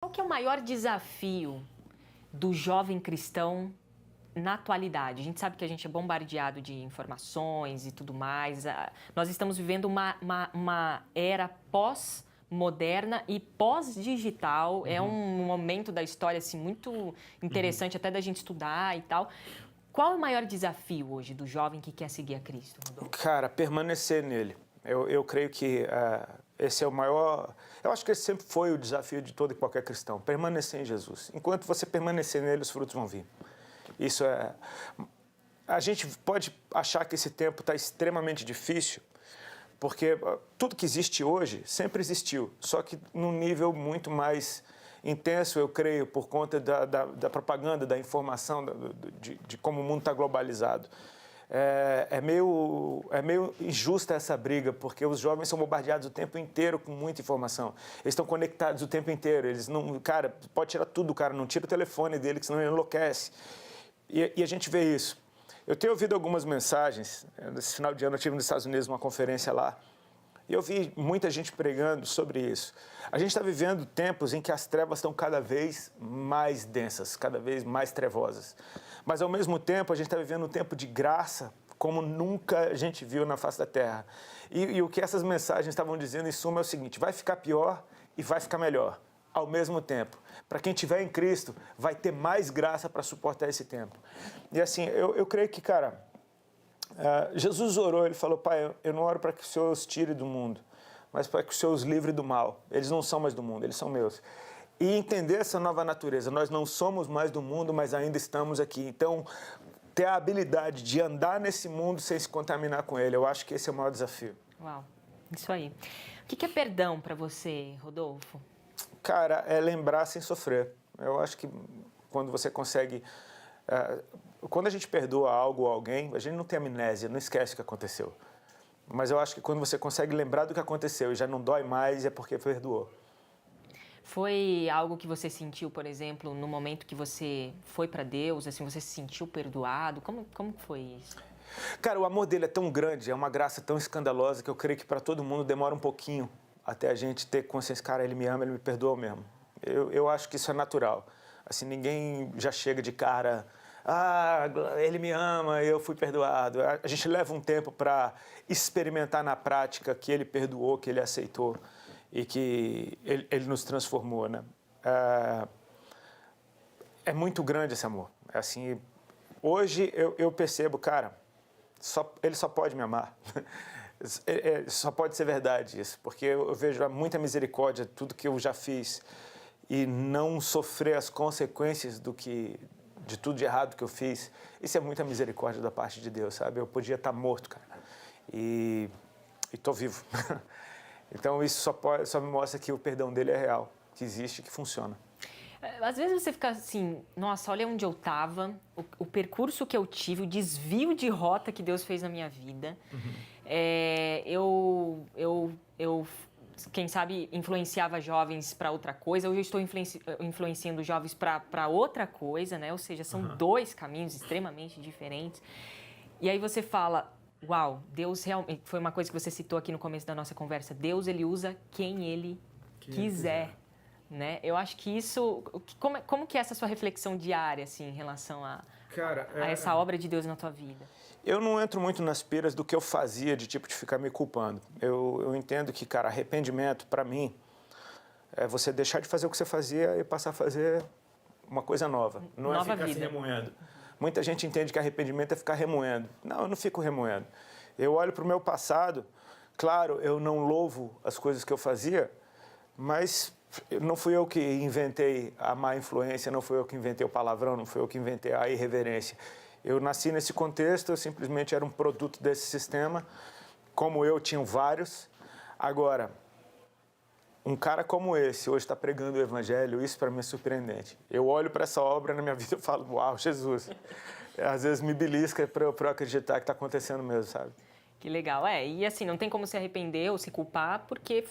Qual que é o maior desafio do jovem cristão na atualidade? A gente sabe que a gente é bombardeado de informações e tudo mais. Nós estamos vivendo uma era pós-moderna e pós-digital. É um momento da história assim, muito interessante até da gente estudar e tal. Qual é o maior desafio hoje do jovem que quer seguir a Cristo, Rodolfo? Cara, permanecer nele. Eu creio que esse é o maior... Eu acho que esse sempre foi o desafio de todo e qualquer cristão, permanecer em Jesus. Enquanto você permanecer nele, os frutos vão vir. Isso é... A gente pode achar que esse tempo está extremamente difícil, porque tudo que existe hoje sempre existiu, só que num nível muito mais intenso, eu creio, por conta da propaganda, da informação, de como o mundo está globalizado. É meio injusta essa briga, porque os jovens são bombardeados o tempo inteiro com muita informação. Eles estão conectados o tempo inteiro. Eles não, cara, pode tirar tudo, cara, não tira o telefone dele, que senão ele enlouquece. E a gente vê isso. Eu tenho ouvido algumas mensagens. Nesse final de ano eu estive nos Estados Unidos, uma conferência lá, e eu vi muita gente pregando sobre isso. A gente está vivendo tempos em que as trevas estão cada vez mais densas, cada vez mais trevosas. Mas, ao mesmo tempo, a gente está vivendo um tempo de graça como nunca a gente viu na face da Terra. E o que essas mensagens estavam dizendo, em suma, é o seguinte: vai ficar pior e vai ficar melhor, ao mesmo tempo. Para quem estiver em Cristo, vai ter mais graça para suportar esse tempo. E assim, eu creio que, cara... Jesus orou, ele falou: Pai, eu não oro para que o Senhor os tire do mundo, mas para que o Senhor os livre do mal. Eles não são mais do mundo, eles são meus. E entender essa nova natureza, nós não somos mais do mundo, mas ainda estamos aqui. Então, ter a habilidade de andar nesse mundo sem se contaminar com ele, eu acho que esse é o maior desafio. Uau, isso aí. O que é perdão para você, Rodolfo? Cara, é lembrar sem sofrer. Eu acho que quando você consegue... Quando a gente perdoa algo ou alguém, a gente não tem amnésia, não esquece o que aconteceu. Mas eu acho que quando você consegue lembrar do que aconteceu e já não dói mais, é porque perdoou. Foi algo que você sentiu, por exemplo, no momento que você foi para Deus, assim, você se sentiu perdoado? Como foi isso? Cara, o amor dele é tão grande, é uma graça tão escandalosa que eu creio que para todo mundo demora um pouquinho até a gente ter consciência: cara, ele me ama, ele me perdoa mesmo. Eu acho que isso é natural. Assim, ninguém já chega de cara: ah, ele me ama, eu fui perdoado. A gente leva um tempo para experimentar na prática que ele perdoou, que ele aceitou e que ele nos transformou, né? É muito grande esse amor. Assim, hoje eu percebo, cara, ele só pode me amar. Só pode ser verdade isso, porque eu vejo muita misericórdia, tudo que eu já fiz, e não sofrer as consequências de tudo de errado que eu fiz. Isso é muita misericórdia da parte de Deus, sabe? Eu podia estar morto, cara, e estou vivo. Então isso só me mostra que o perdão dele é real, que existe, que funciona. Às vezes você fica assim: nossa, olha onde eu estava, o percurso que eu tive, o desvio de rota que Deus fez na minha vida. Eu quem sabe, influenciava jovens para outra coisa. Hoje eu estou influenciando jovens para outra coisa, né? Ou seja, são dois caminhos extremamente diferentes. E aí você fala: uau, Deus realmente... Foi uma coisa que você citou aqui no começo da nossa conversa. Deus, ele usa quem ele quiser. Né? Eu acho que isso... Como que é essa sua reflexão diária, assim, em relação a essa obra de Deus na tua vida? Eu não entro muito nas piras do que eu fazia, de ficar me culpando. Eu entendo que, cara, arrependimento, para mim, é você deixar de fazer o que você fazia e passar a fazer uma coisa nova. Não nova é ficar vida. se remoendo. Muita gente entende que arrependimento é ficar remoendo. Não, eu não fico remoendo. Eu olho para o meu passado, claro, eu não louvo as coisas que eu fazia, mas não fui eu que inventei a má influência, não fui eu que inventei o palavrão, não fui eu que inventei a irreverência. Eu nasci nesse contexto, eu simplesmente era um produto desse sistema, como eu tinha vários. Agora, um cara como esse hoje está pregando o evangelho, isso para mim é surpreendente. Eu olho para essa obra na minha vida e falo: uau, Jesus. Às vezes me belisca para eu acreditar que está acontecendo mesmo, sabe? Que legal. E assim, não tem como se arrepender ou se culpar, porque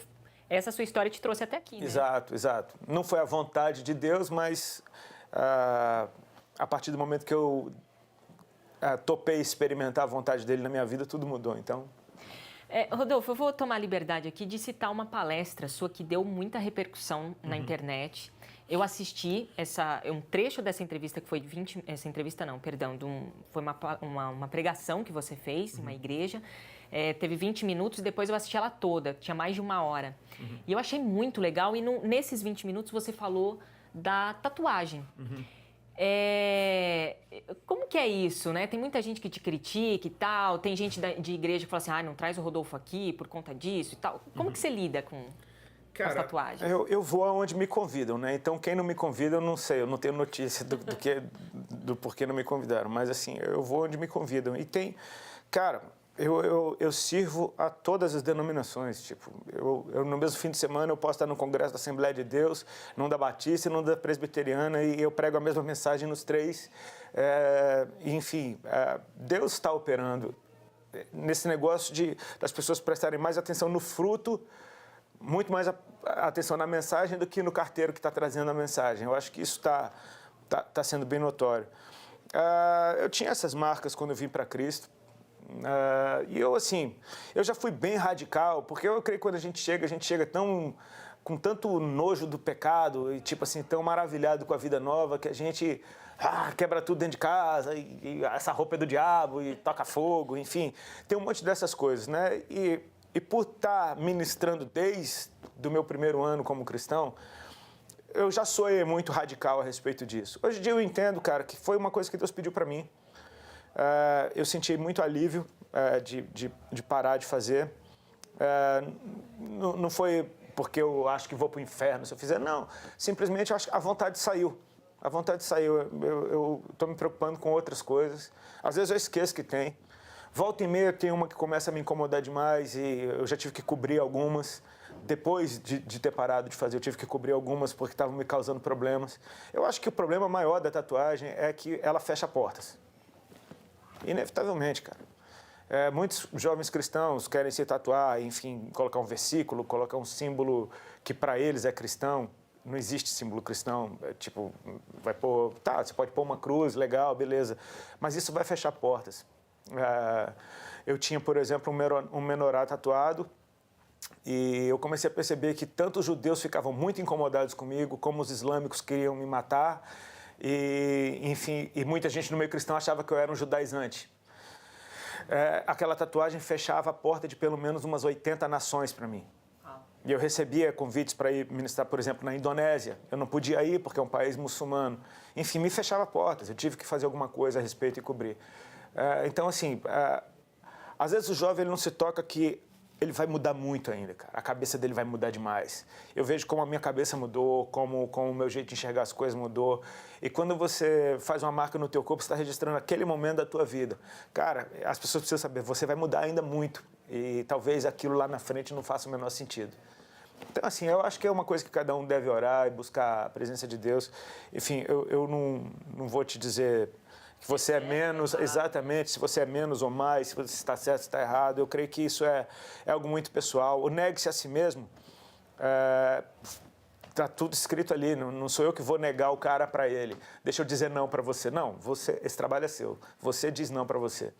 essa sua história te trouxe até aqui, né? Exato, exato. Não foi a vontade de Deus, mas a partir do momento que eu topei experimentar a vontade dele na minha vida, tudo mudou, então... Rodolfo, eu vou tomar a liberdade aqui de citar uma palestra sua que deu muita repercussão na internet. Eu assisti um trecho dessa entrevista que foi de 20... Essa entrevista não, perdão. Foi uma pregação que você fez em uma igreja. Teve 20 minutos e depois eu assisti ela toda. Tinha mais de 1 hora. E eu achei muito legal. E nesses 20 minutos você falou da tatuagem. Como que é isso, né? Tem muita gente que te critica e tal. Tem gente de igreja que fala assim, não traz o Rodolfo aqui por conta disso e tal. Como que você lida com... Cara, as tatuagens? Eu vou aonde me convidam, né? Então, quem não me convida, eu não sei. Eu não tenho notícia do porquê não me convidaram. Mas, assim, eu vou onde me convidam. E tem... Cara, eu sirvo a todas as denominações. Tipo, no mesmo fim de semana, eu posso estar no Congresso da Assembleia de Deus, num da Batista e num da Presbiteriana, e eu prego a mesma mensagem nos 3. Enfim, Deus está operando nesse negócio das pessoas prestarem mais atenção no fruto, muito mais atenção na mensagem do que no carteiro que está trazendo a mensagem. Eu acho que isso está sendo bem notório. Eu tinha essas marcas quando eu vim para Cristo. E eu já fui bem radical, porque eu creio que quando a gente chega com tanto nojo do pecado e, tipo assim, tão maravilhado com a vida nova que a gente quebra tudo dentro de casa e essa roupa é do diabo e toca fogo, enfim. Tem um monte dessas coisas, né? E por estar ministrando desde o meu primeiro ano como cristão, eu já sou muito radical a respeito disso. Hoje em dia eu entendo, cara, que foi uma coisa que Deus pediu para mim. Eu senti muito alívio de parar de fazer. Não foi porque eu acho que vou para o inferno se eu fizer, não. Simplesmente eu acho que a vontade saiu. A vontade saiu. Eu estou me preocupando com outras coisas. Às vezes eu esqueço que tem. Volta e meia tem uma que começa a me incomodar demais e eu já tive que cobrir algumas. Depois de ter parado de fazer, eu tive que cobrir algumas porque estavam me causando problemas. Eu acho que o problema maior da tatuagem é que ela fecha portas. Inevitavelmente, cara. Muitos jovens cristãos querem se tatuar, enfim, colocar um versículo, colocar um símbolo que para eles é cristão. Não existe símbolo cristão. Tipo, vai pôr... Tá, você pode pôr uma cruz, legal, beleza. Mas isso vai fechar portas. Eu tinha, por exemplo, um menorá tatuado e eu comecei a perceber que tanto os judeus ficavam muito incomodados comigo, como os islâmicos queriam me matar. E, enfim, muita gente no meio cristão achava que eu era um judaizante. Aquela tatuagem fechava a porta de pelo menos umas 80 nações para mim. E eu recebia convites para ir ministrar, por exemplo, na Indonésia. Eu não podia ir porque é um país muçulmano. Enfim, me fechava portas. Eu tive que fazer alguma coisa a respeito e cobrir. Então, assim, às vezes o jovem ele não se toca que ele vai mudar muito ainda, cara. A cabeça dele vai mudar demais. Eu vejo como a minha cabeça mudou, como o meu jeito de enxergar as coisas mudou. E quando você faz uma marca no teu corpo, você está registrando aquele momento da tua vida. Cara, as pessoas precisam saber, você vai mudar ainda muito. E talvez aquilo lá na frente não faça o menor sentido. Então, assim, eu acho que é uma coisa que cada um deve orar e buscar a presença de Deus. Enfim, eu não vou te dizer que você é menos, exatamente, se você é menos ou mais, se você está certo, se está errado. Eu creio que isso é algo muito pessoal. O negue-se a si mesmo, está tudo escrito ali, não sou eu que vou negar o cara para ele. Deixa eu dizer não para você. Não, esse trabalho é seu. Você diz não para você.